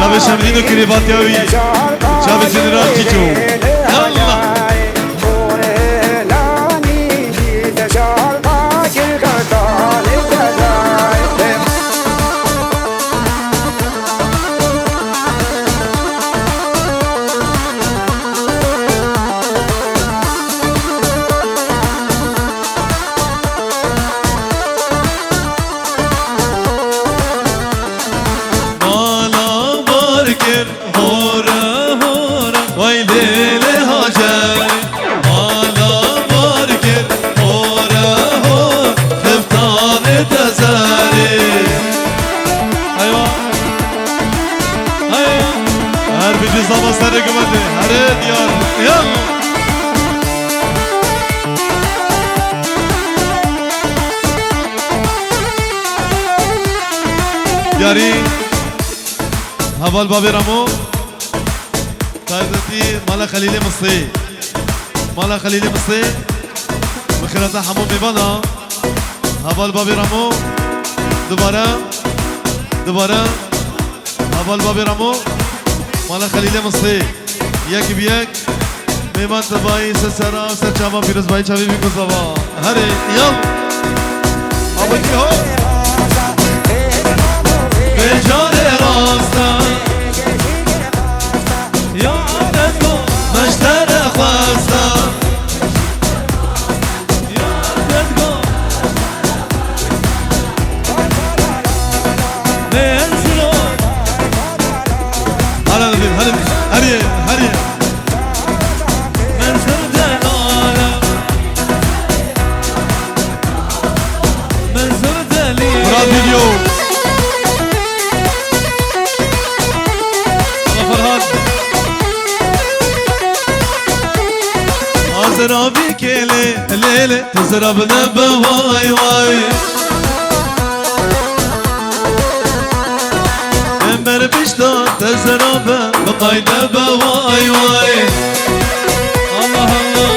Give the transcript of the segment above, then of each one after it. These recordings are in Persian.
شب شمدین و کریباتیاوی شب جنرال چیچو یالله زبان سر گمده هره دیار یاری حوال بابی رامو تایدتی مالا خلیل مصری مالا خلیل مصری بخیرات حموم میبانا حوال بابی رامو دوباره حوال بابی رامو مالا خلیل مصری یک بیک میمان تبایی سرسرا سرچاما پیروز بایی چاوی بی کسابا هره یال آبا کی ها به جان راستا یادت کن مشتر خواستا یادت کن بنزلو هلا نبيل هلا هريه هريه من زرد العالم من زرد لي مراد فيديو فرهاد أزرابي كيلي ليلة تزرب نبا واي واي امبر بشتا تزرابه بقای نبا واي واي الله الله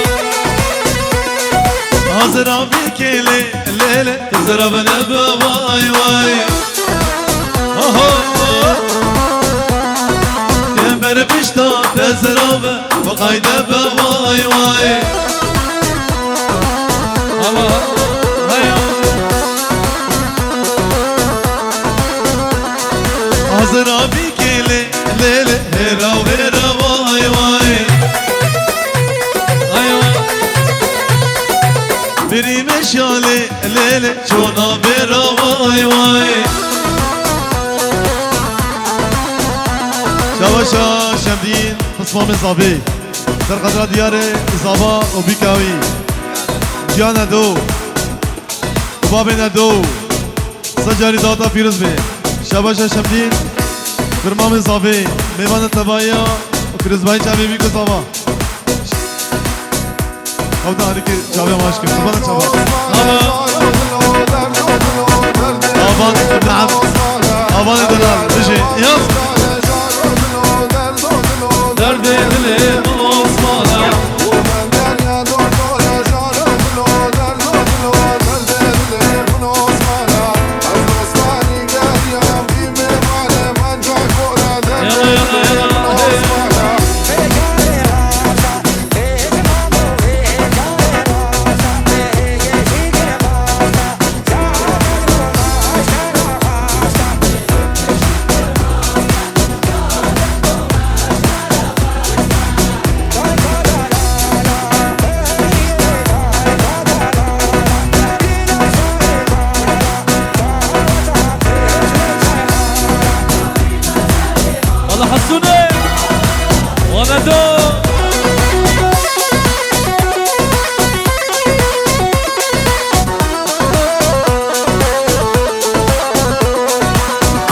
أزرابي كيلي ليلة تزرب نبا واي واي امبر بشتا تزرابه بقای نبا واي واي الله أزرابي كيلي ليلة هيرا وهيرا واي واي أيوة بري مشالي ليلة شونا بيرا واي واي شواشا شمدين قسمة مصابي در قدرة ديار إصابة وبيكاوي جانا دو وبابنا دو سجاري داتا فيروز بي شباشا شمدين برمام صافي ميوان تبايا وفيروز باي چاوي بي کو صافا اودا هري كي چاوي ماش كي سبحان چاوا آبان ابن عبد آبان دلال بشي يلا درد دل عثمان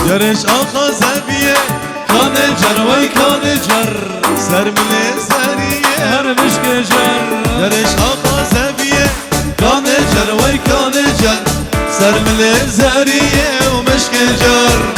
درش آقا زبیه کانه جر وی کانه جر سر مله سریه هر مشک جر درش آقا زبیه کانه جر وی کانه جر سر مله سریه و مشک جر